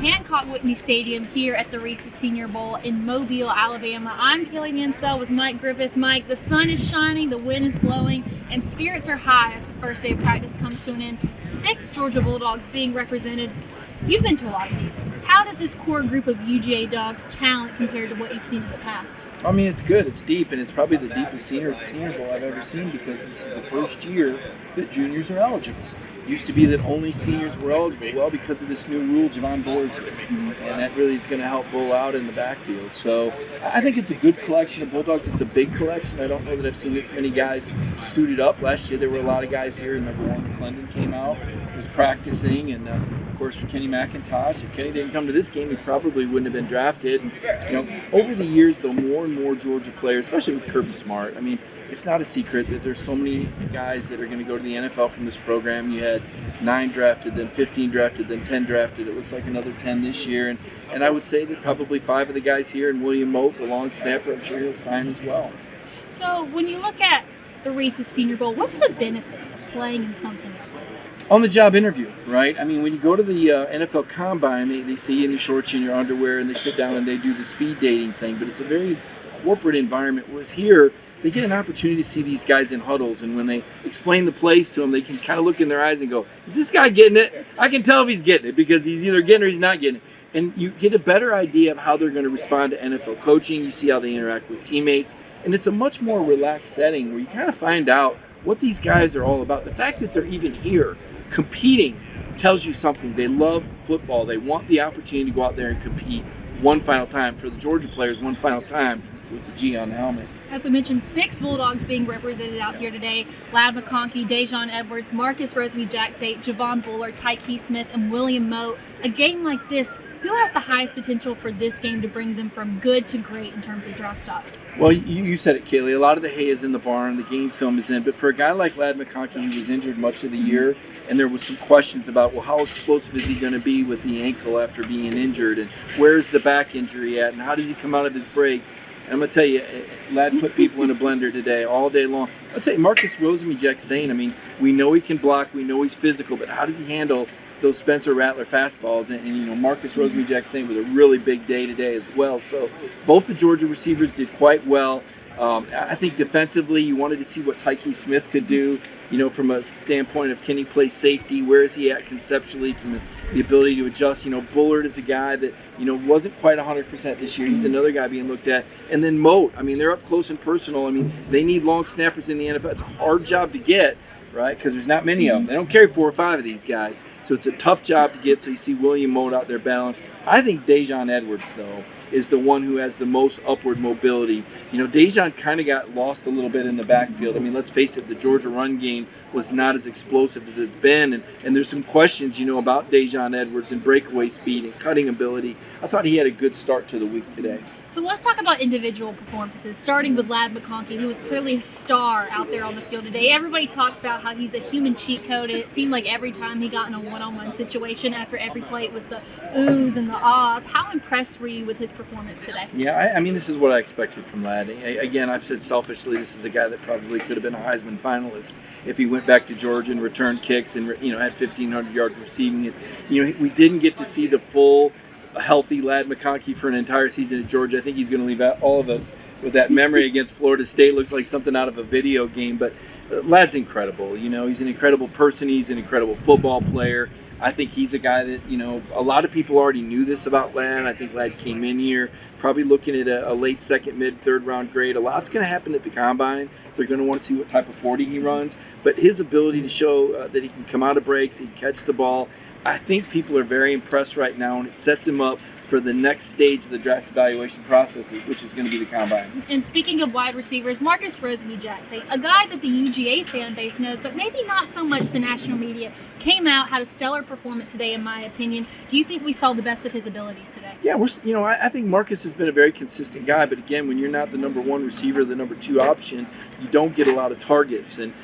Hancock Whitney Stadium here at the Reeses Senior Bowl in Mobile, Alabama. I'm Kaylee Mansell with Mike Griffith. Mike, the sun is shining, the wind is blowing, and spirits are high as the first day of practice comes to an end. 6 Georgia Bulldogs being represented. You've been to a lot of these. How does this core group of UGA Dogs talent compare to what you've seen in the past? I mean, it's good. It's deep, and it's probably the deepest Senior Bowl I've ever seen because this is the first year that juniors are eligible. Used to be that only seniors were eligible. Well, because of this new rule, Javon Bullard's here, and that really is going to help Bull out in the backfield. So I think it's a good collection of Bulldogs. It's a big collection. I don't know that I've seen this many guys suited up. Last year there were a lot of guys here. Remember, Warren McClendon came out, was practicing, and of course for Kenny McIntosh. If Kenny didn't come to this game, he probably wouldn't have been drafted. And, over the years, though, more and more Georgia players, especially with Kirby Smart, I mean, it's not a secret that there's so many guys that are going to go to the NFL from this program. You had 9 drafted, then 15 drafted, then 10 drafted. It looks like another 10 this year. And I would say that probably 5 of the guys here, and William Moat, the long snapper, I'm sure he'll sign as well. So when you look at the Reeses Senior Bowl, what's the benefit of playing in something like this? On-the-job interview, right? I mean, when you go to the NFL Combine, they see you in your shorts and your underwear, and they sit down and they do the speed dating thing. But it's a very corporate environment, whereas here, they get an opportunity to see these guys in huddles, and when they explain the plays to them, they can kind of look in their eyes and go, is this guy getting it? I can tell if he's getting it because he's either getting it or he's not getting it. And you get a better idea of how they're going to respond to NFL coaching. You see how they interact with teammates, and it's a much more relaxed setting where you kind of find out what these guys are all about. The fact that they're even here competing tells you something. They love football. They want the opportunity to go out there and compete one final time. For the Georgia players, one final time with the G on the helmet. As we mentioned, 6 Bulldogs being represented out here today. Ladd McConkey, Dejon Edwards, Marcus Rosemy-Jacksaint, Javon Bullard, Tyke Smith, and William Moat. A game like this, who has the highest potential for this game to bring them from good to great in terms of draft stock? Well, you said it, Kaylee. A lot of the hay is in the barn. The game film is in. But for a guy like Ladd McConkey, who was injured much of the year, and there was some questions about, well, how explosive is he going to be with the ankle after being injured? And where's the back injury at? And how does he come out of his breaks? And I'm going to tell you, Ladd put people in a blender today all day long. I'll tell you, Marcus Rosemy-Jacksaint, I mean, we know he can block, we know he's physical, but how does he handle those Spencer Rattler fastballs? And Marcus Rosemy-Jacksaint with a really big day today as well. So both the Georgia receivers did quite well. I think defensively, you wanted to see what Tyke Smith could do, from a standpoint of can he play safety? Where is he at conceptually from the ability to adjust? Bullard is a guy that, wasn't quite 100% this year. He's another guy being looked at. And then Moat, I mean, they're up close and personal. I mean, they need long snappers in the NFL. It's a hard job to get, right? Because there's not many of them. They don't carry 4 or 5 of these guys. So it's a tough job to get. So you see William Moat out there battling. I think Dejon Edwards, though, is the one who has the most upward mobility. Dejon kind of got lost a little bit in the backfield. I mean, let's face it, the Georgia run game was not as explosive as it's been. And there's some questions, about Dejon Edwards and breakaway speed and cutting ability. I thought he had a good start to the week today. So let's talk about individual performances, starting with Ladd McConkey, who was clearly a star out there on the field today. Everybody talks about how he's a human cheat code, and it seemed like every time he got in a one-on-one situation after every play, it was the oohs and the ahs. How impressed were you with his performance today? Yeah, I mean, this is what I expected from Ladd. Again, I've said selfishly, this is a guy that probably could have been a Heisman finalist if he went back to Georgia and returned kicks and, had 1,500 yards receiving it. We didn't get to see the full healthy Ladd McConkey for an entire season at Georgia. I think he's going to leave all of us with that memory against Florida State. Looks like something out of a video game, but Ladd's incredible. He's an incredible person. He's an incredible football player. I think he's a guy that, a lot of people already knew this about Ladd. I think Ladd came in here probably looking at a late second, mid, third round grade. A lot's going to happen at the Combine. They're going to want to see what type of 40 he runs. But his ability to show that he can come out of breaks, he can catch the ball, I think people are very impressed right now, and it sets him up for the next stage of the draft evaluation process, which is going to be the Combine. And speaking of wide receivers, Marcus Rosemy-Jacksaint, a guy that the UGA fan base knows, but maybe not so much the national media, came out, had a stellar performance today, in my opinion. Do you think we saw the best of his abilities today? Yeah, I think Marcus has been a very consistent guy, but again, when you're not the number 1 receiver, the number 2 option, you don't get a lot of targets. And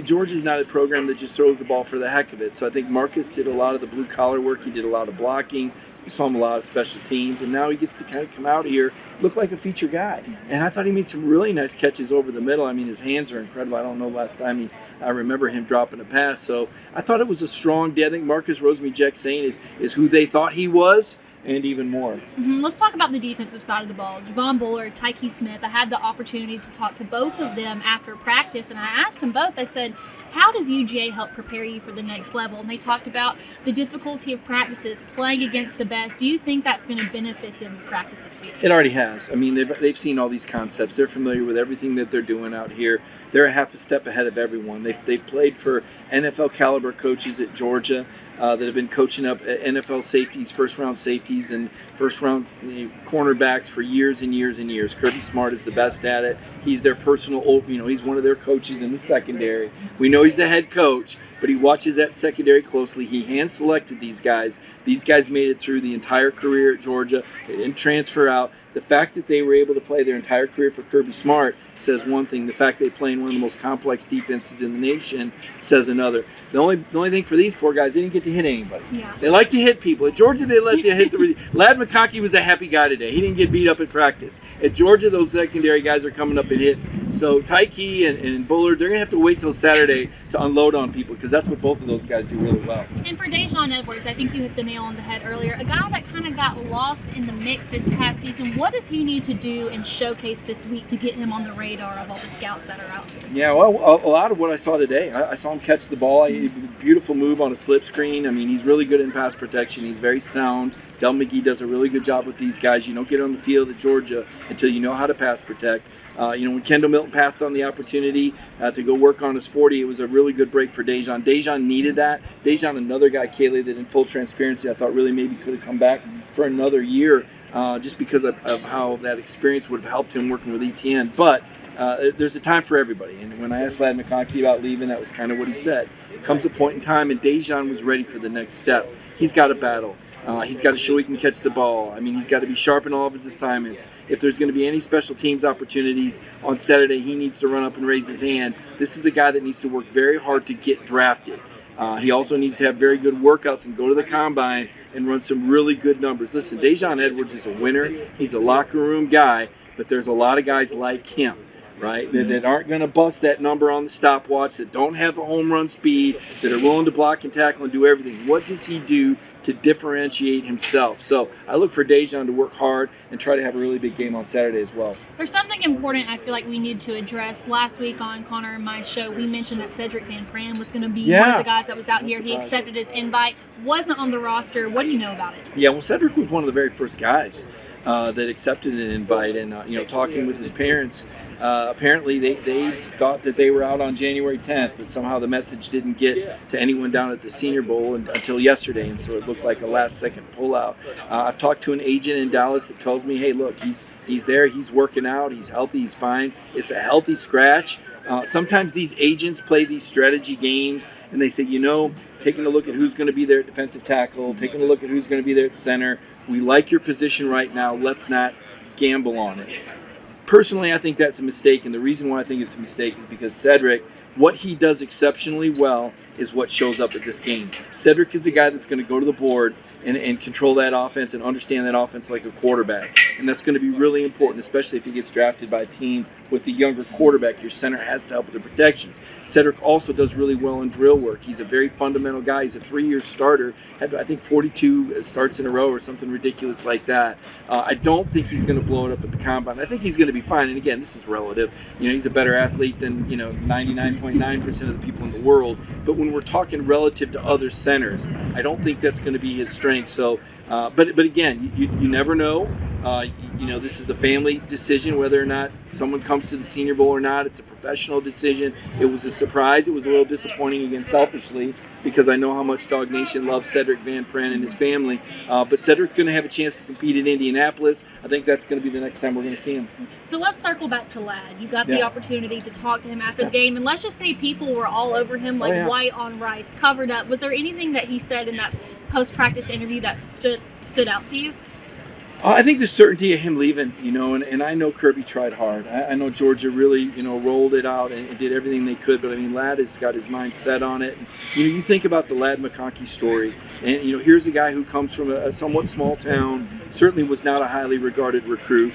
Georgia's not a program that just throws the ball for the heck of it. So I think Marcus did a lot of the blue-collar work. He did a lot of blocking. We saw him a lot of special teams, and now he gets to kind of come out here, look like a feature guy. And I thought he made some really nice catches over the middle. I mean, his hands are incredible. I don't know last time I remember him dropping a pass. So I thought it was a strong day. I think Marcus Rosemy-Jacksain is who they thought he was, and even more. Let's talk about the defensive side of the ball. Javon Bullard, Tyke Smith. I had the opportunity to talk to both of them after practice, and I asked them both. I said, how does UGA help prepare you for the next level? And they talked about the difficulty of practices, playing against the best. Do you think that's going to benefit them in practice this week? It already has. I mean, they've seen all these concepts. They're familiar with everything that they're doing out here. They're a half a step ahead of everyone. They've played for NFL caliber coaches at Georgia that have been coaching up NFL safeties, first-round safeties, and first-round cornerbacks for years and years and years. Kirby Smart is the best at it. He's their personal, he's one of their coaches in the secondary. We know he's the head coach, but he watches that secondary closely. He hand-selected these guys. These guys made it through the entire career at Georgia. They didn't transfer out. The fact that they were able to play their entire career for Kirby Smart says one thing. The fact they play in one of the most complex defenses in the nation says another. The only thing for these poor guys, they didn't get to hit anybody. Yeah. They like to hit people. At Georgia, they let you hit the Lad McConkey was a happy guy today. He didn't get beat up at practice. At Georgia, those secondary guys are coming up and hitting. So Tyke and Bullard, they're going to have to wait till Saturday to unload on people because that's what both of those guys do really well. And for Dejon Edwards, I think you hit the nail on the head earlier. A guy that kind of got lost in the mix this past season. What does he need to do and showcase this week to get him on the radar of all the scouts that are out here? Yeah, well, a lot of what I saw today, I saw him catch the ball. Beautiful move on a slip screen. I mean, he's really good in pass protection. He's very sound. Del McGee does a really good job with these guys. You don't get on the field at Georgia until you know how to pass protect. When Kendall Milton passed on the opportunity to go work on his 40, it was a really good break for Dejon. Dejon needed that. Dejon, another guy, Kaylee, that in full transparency, I thought really maybe could have come back for another year just because of how that experience would have helped him working with ETN. But there's a time for everybody. And when I asked Lad McConkey about leaving, that was kind of what he said. Comes a point in time, and Dejon was ready for the next step. He's got to battle. He's got to show he can catch the ball. I mean, he's got to be sharp in all of his assignments. If there's going to be any special teams opportunities on Saturday, he needs to run up and raise his hand. This is a guy that needs to work very hard to get drafted. He also needs to have very good workouts and go to the combine and run some really good numbers. Listen, Dejon Edwards is a winner. He's a locker room guy, but there's a lot of guys like him, right, that aren't going to bust that number on the stopwatch, that don't have the home run speed, that are willing to block and tackle and do everything. What does he do to differentiate himself? So I look for Dejon to work hard and try to have a really big game on Saturday as well. There's something important I feel like we need to address. Last week on Connor and my show, we mentioned that Cedric Van Pran was going to be one of the guys that was out here. He accepted his invite, wasn't on the roster. What do you know about it? Yeah, well, Cedric was one of the very first guys that accepted an invite, and talking with his parents, apparently they thought that they were out on January 10th, but somehow the message didn't get to anyone down at the Senior Bowl until yesterday, and so it looked like a last-second pullout. I've talked to an agent in Dallas that tells me, hey, look, he's there, he's working out, he's healthy, he's fine. It's a healthy scratch. Sometimes these agents play these strategy games, and they say, taking a look at who's going to be there at defensive tackle, taking a look at who's going to be there at center. We like your position right now. Let's not gamble on it. Personally, I think that's a mistake, and the reason why I think it's a mistake is because Cedric, what he does exceptionally well is what shows up at this game. Cedric is the guy that's going to go to the board and control that offense and understand that offense like a quarterback. And that's going to be really important, especially if he gets drafted by a team with the younger quarterback. Your center has to help with the protections. Cedric also does really well in drill work. He's a very fundamental guy. He's a 3-year starter. Had, I think, 42 starts in a row or something ridiculous like that. I don't think he's going to blow it up at the combine. I think he's going to be fine. And again, this is relative. He's a better athlete than 99.9% of the people in the world. But when we're talking relative to other centers, I don't think that's going to be his strength. So, but again, you never know. This is a family decision whether or not someone comes to the Senior Bowl or not. It's a professional decision. It was a surprise. It was a little disappointing, again, selfishly, because I know how much Dog Nation loves Cedric Van Pran and his family. But Cedric's going to have a chance to compete in Indianapolis. I think that's going to be the next time we're going to see him. So let's circle back to Lad. You got the opportunity to talk to him after the game, and let's just say people were all over him like white on rice, covered up. Was there anything that he said in that post-practice interview that stood out to you? I think the certainty of him leaving, and I know Kirby tried hard. I know Georgia really, rolled it out and did everything they could. But I mean, Ladd has got his mind set on it. And, you think about the Ladd McConkey story, and here's a guy who comes from a somewhat small town. Certainly was not a highly regarded recruit.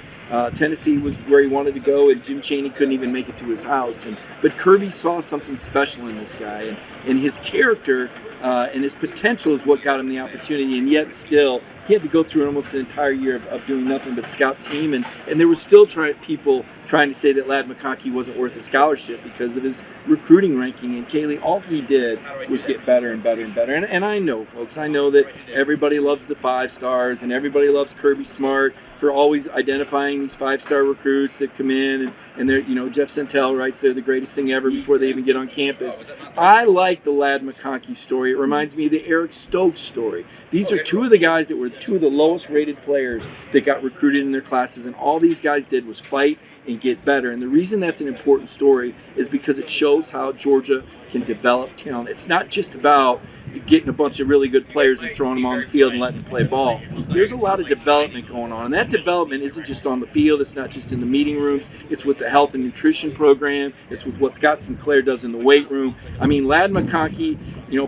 Tennessee was where he wanted to go, and Jim Chaney couldn't even make it to his house. But Kirby saw something special in this guy, and his character and his potential is what got him the opportunity. And yet still, he had to go through almost an entire year of doing nothing but scout team, and there were still people trying to say that Ladd McConkey wasn't worth a scholarship because of his recruiting ranking. And Kaylee, all he did was get better and better and better. And I know, folks, I know that everybody loves the 5 stars, and everybody loves Kirby Smart for always identifying these 5-star recruits that come in, and they're, Jeff Santel writes they're the greatest thing ever before they even get on campus. I like the Ladd McConkey story. It reminds me of the Eric Stokes story. These are two of the guys that were two of the lowest rated players that got recruited in their classes, and all these guys did was fight and get better. And the reason that's an important story is because it shows how Georgia can develop talent. It's not just about getting a bunch of really good players and throwing them on the field and letting them play ball. There's a lot of development going on, and that development isn't just on the field. It's not just in the meeting rooms. It's with the health and nutrition program. It's with what Scott Sinclair does in the weight room. I mean, Ladd McConkey,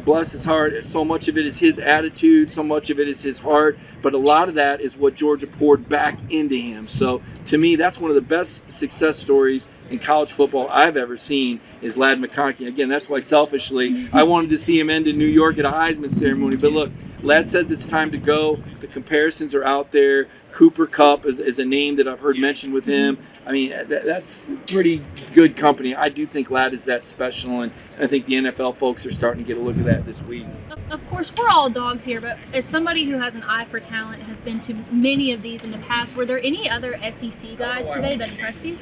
bless his heart, so much of it is his attitude, so much of it is his heart, but a lot of that is what Georgia poured back into him. So to me, that's one of the best success stories in college football I've ever seen is Ladd McConkey. Again, that's why selfishly I wanted to see him end in New York at a Heisman ceremony. But look, Ladd says it's time to go. The comparisons are out there. Cooper Kupp is a name that I've heard mentioned with him. I mean, that's pretty good company. I do think Ladd is that special, and I think the NFL folks are starting to get a look at that this week. Of course, we're all dogs here, but as somebody who has an eye for talent and has been to many of these in the past, were there any other SEC guys today that impressed you?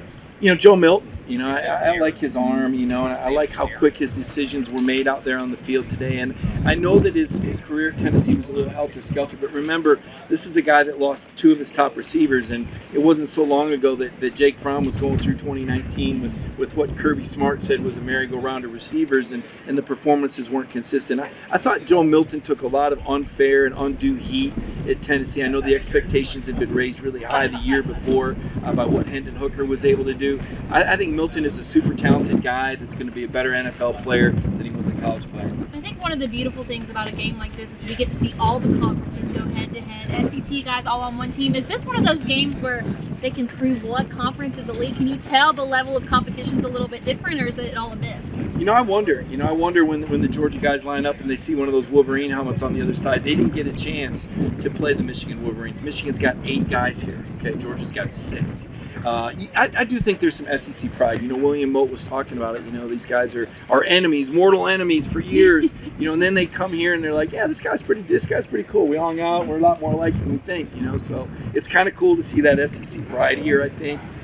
Joe Milton, I like his arm, and I like how quick his decisions were made out there on the field today. And I know that his career at Tennessee was a little helter-skelter, but remember, this is a guy that lost 2 of his top receivers, and it wasn't so long ago that Jake Fromm was going through 2019 with what Kirby Smart said was a merry-go-round of receivers, and the performances weren't consistent. I thought Joe Milton took a lot of unfair and undue heat at Tennessee. I know the expectations had been raised really high the year before by what Hendon Hooker was able to do. I think Milton is a super talented guy that's going to be a better NFL player than he was a college player. I think one of the beautiful things about a game like this is we get to see all the conferences go head-to-head. SEC guys all on one team. Is this one of those games where they can prove what conference is elite? Can you tell the level of competition's a little bit different, or is it all a myth? I wonder. I wonder when the Georgia guys line up and they see one of those Wolverine helmets on the other side. They didn't get a chance to play the Michigan Wolverines. Michigan's got 8 guys here. Okay, Georgia's got 6. I do think there's some SEC pride. William Mote was talking about it. These guys are enemies, mortal enemies for years. And then they come here and they're like, yeah, this guy's pretty cool. We hung out. We're a lot more alike than we think. So it's kind of cool to see that SEC pride here.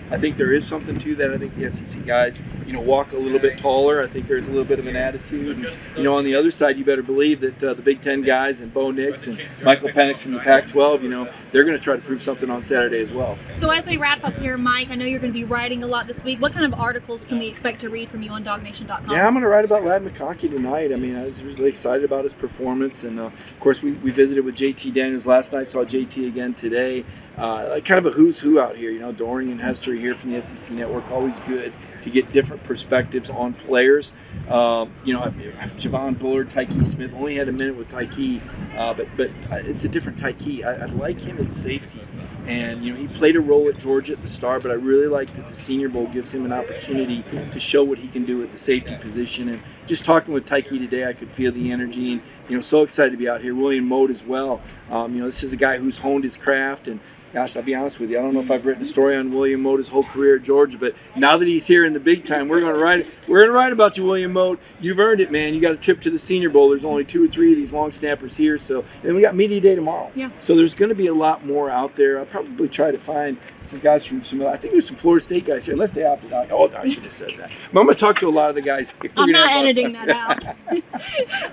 I think there is something to that. I think the SEC guys, walk a little bit taller. I think there's a little bit of an attitude. And, on the other side, you better believe that the Big Ten guys and Bo Nix and Michael Penix from the Pac-12, they're going to try to prove something on Saturday as well. So as we wrap up here, Mike, I know you're going to be writing a lot this week. What kind of articles can we expect to read from you on DogNation.com? Yeah, I'm going to write about Ladd McConkey tonight. I was really excited about his performance. And, of course, we visited with JT Daniels last night, saw JT again today. Kind of a who's who out here. Dorian and Hester here from the SEC Network. Always good to get different perspectives on players. Javon Bullard, Tyke Smith. Only had a minute with Tyke, but it's a different Tyke. I like him at safety. And, he played a role at Georgia at the start, but I really like that the Senior Bowl gives him an opportunity to show what he can do at the safety position. And just talking with Tyke today, I could feel the energy and, so excited to be out here. William Mote as well. This is a guy who's honed his craft, and gosh, I'll be honest with you, I don't know if I've written a story on William Mote his whole career at Georgia, but now that he's here in the big time, we're going to write about you, William Mote. You've earned it, man. You got a trip to the Senior Bowl. There's only 2 or 3 of these long snappers here, and we got media day tomorrow. Yeah. So there's going to be a lot more out there. I'll probably try to find some guys from I think there's some Florida State guys here, unless they opted out. Oh, I should have said that. But I'm going to talk to a lot of the guys here. I'm not editing that out.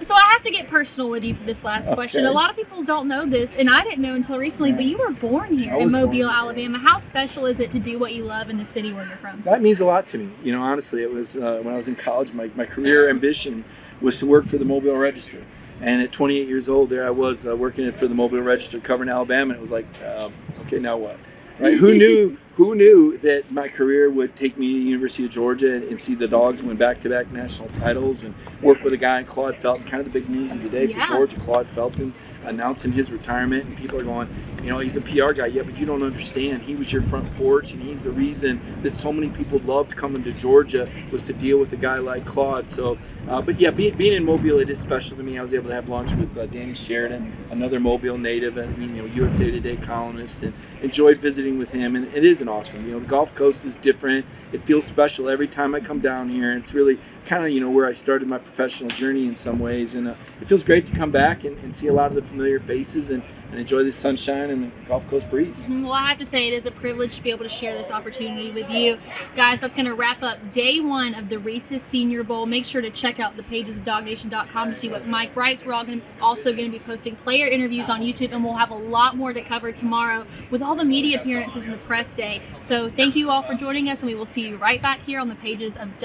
So I have to get personal with you for this last question. A lot of people don't know this, and I didn't know until recently, but you were born here in Mobile, Alabama. How special is it to do what you love in the city where you're from? That means a lot to me. Honestly, it was when I was in college, my career ambition was to work for the Mobile Register. And at 28 years old, there I was working for the Mobile Register, covering Alabama. And it was like, Okay, now what? Right? Who knew? Who knew that my career would take me to the University of Georgia and see the Dogs win back-to-back national titles and work with a guy in Claude Felton? Kind of the big news of the day for Georgia. Claude Felton announcing his retirement, and people are going, he's a PR guy. Yeah, but you don't understand. He was your front porch, and he's the reason that so many people loved coming to Georgia was to deal with a guy like Claude. So, but yeah, being in Mobile, it is special to me. I was able to have lunch with Danny Sheridan, another Mobile native, and USA Today columnist, and enjoyed visiting with him. And it is awesome. The Gulf Coast is different. It feels special every time I come down here. It's really kind of where I started my professional journey in some ways, and it feels great to come back and see a lot of the familiar faces and enjoy the sunshine and the Gulf Coast breeze. Well, I have to say it is a privilege to be able to share this opportunity with you. Guys, that's going to wrap up day one of the Reeses Senior Bowl. Make sure to check out the pages of DogNation.com to see what Mike writes. We're also going to be posting player interviews on YouTube, and we'll have a lot more to cover tomorrow with all the media appearances and the press day. So thank you all for joining us, and we will see you right back here on the pages of